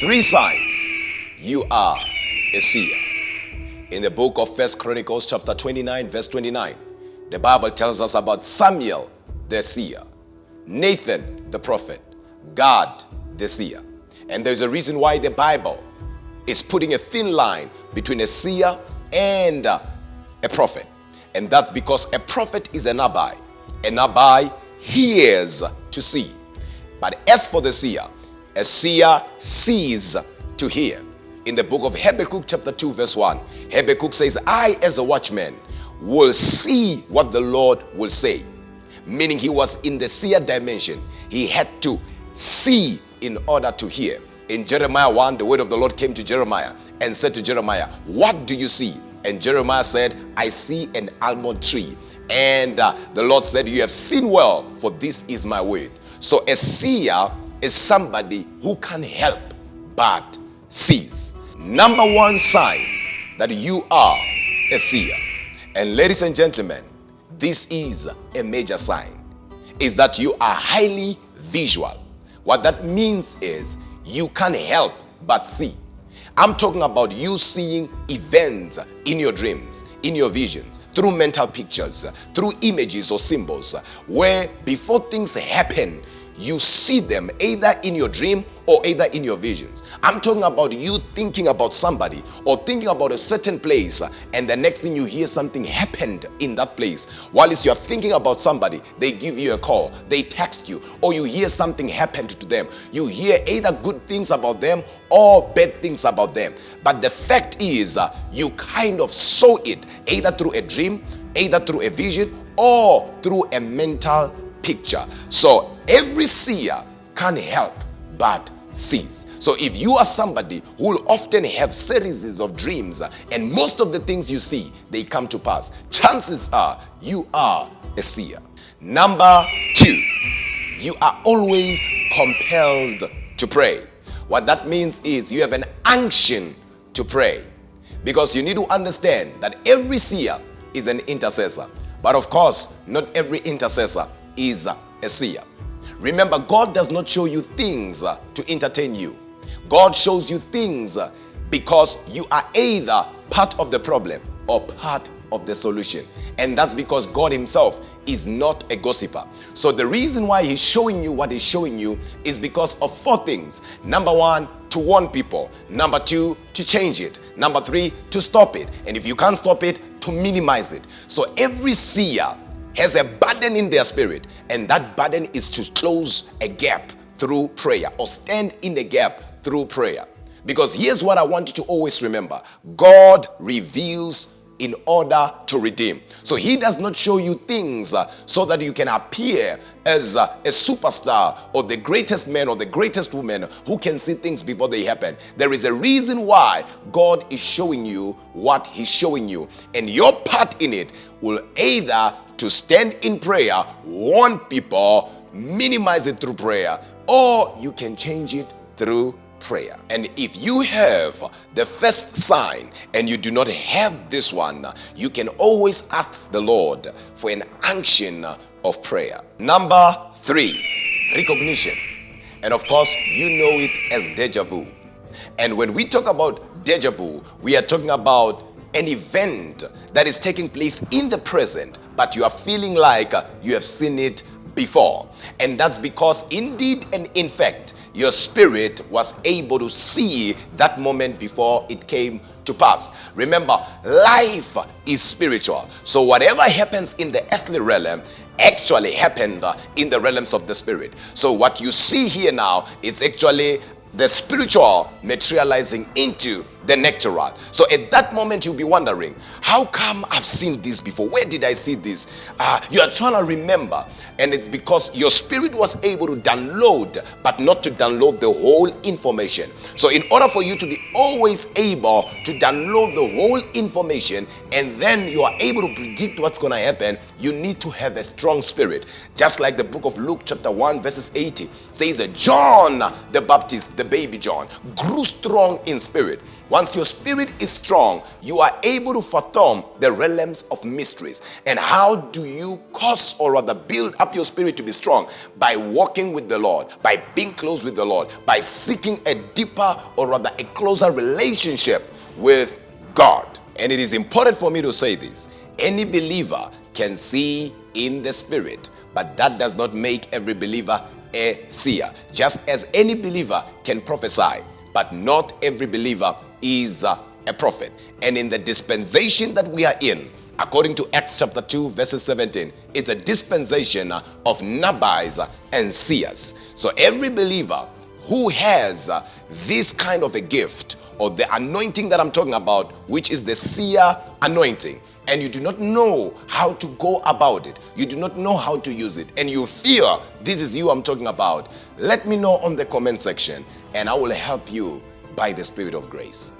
3 signs you are a seer. In the book of 1 Chronicles chapter 29 verse 29, the Bible tells us about Samuel the seer, Nathan the prophet, Gad the seer. And there's a reason why the Bible is putting a thin line between a seer and a prophet. And that's because a prophet is a nabai. A nabai hears to see. But as for the seer, a seer sees to hear. In the book of Habakkuk chapter 2 verse 1, Habakkuk says, I as a watchman will see what the Lord will say. Meaning he was in the seer dimension. He had to see in order to hear. In Jeremiah 1, the word of the Lord came to Jeremiah and said to Jeremiah, what do you see? And Jeremiah said, I see an almond tree. And the Lord said, you have seen well, for this is my word. So a seer is somebody who can help but sees. Number 1 sign that you are a seer, and ladies and gentlemen, this is a major sign, is that you are highly visual. What that means is you can't help but see. I'm talking about you seeing events in your dreams, in your visions, through mental pictures, through images or symbols, where before things happen, you see them either in your dream or either in your visions. I'm talking about you thinking about somebody or thinking about a certain place, and the next thing you hear something happened in that place. While you're thinking about somebody, they give you a call, they text you, or you hear something happened to them. You hear either good things about them or bad things about them. But the fact is, you kind of saw it either through a dream, either through a vision, or through a mental picture. So every seer can't help but sees. So if you are somebody who will often have series of dreams and most of the things you see, they come to pass, chances are you are a seer. Number 2, you are always compelled to pray. What that means is you have an unction to pray, because you need to understand that every seer is an intercessor. But of course, not every intercessor is a seer. Remember, God does not show you things to entertain you. God shows you things because you are either part of the problem or part of the solution. And that's because God himself is not a gossiper. So the reason why he's showing you what he's showing you is because of 4 things. Number 1, to warn people. Number 2, to change it. Number 3, to stop it. And if you can't stop it, to minimize it. So every seer has a burden in their spirit, and that burden is to close a gap through prayer or stand in the gap through prayer. Because here's what I want you to always remember: God reveals in order to redeem. So he does not show you things so that you can appear as a superstar or the greatest man or the greatest woman who can see things before they happen. There is a reason why God is showing you what he's showing you, and your part in it will either to stand in prayer, warn people, minimize it through prayer, or you can change it through prayer. And if you have the first sign and you do not have this one, you can always ask the Lord for an unction of prayer. Number 3, recognition. And of course, you know it as deja vu. And when we talk about deja vu, we are talking about an event that is taking place in the present, but you are feeling like you have seen it before. And that's because indeed and in fact, your spirit was able to see that moment before it came to pass. Remember, life is spiritual. So whatever happens in the earthly realm actually happened in the realms of the spirit. So what you see here now, it's actually the spiritual materializing into the natural. So at that moment you'll be wondering, how come I've seen this before? Where did I see this? You are trying to remember, and it's because your spirit was able to download, but not to download the whole information. So in order for you to be always able to download the whole information and then you are able to predict what's going to happen, you need to have a strong spirit. Just like the book of Luke chapter 1 verses 80 says that John the Baptist, the baby John, grew strong in spirit. Once your spirit is strong, you are able to fathom the realms of mysteries. And how do you cause or rather build up your spirit to be strong? By walking with the Lord, by being close with the Lord, by seeking a deeper or rather a closer relationship with God. And it is important for me to say this. Any believer can see in the spirit, but that does not make every believer a seer. Just as any believer can prophesy, but not every believer is a prophet. And in the dispensation that we are in, according to Acts chapter 2 verses 17, it's a dispensation of nabbis and seers. So every believer who has this kind of a gift, or the anointing that I'm talking about, which is the seer anointing, and you do not know how to go about it, you do not know how to use it, and you fear this is you I'm talking about, let me know on the comment section and I will help you by the Spirit of grace.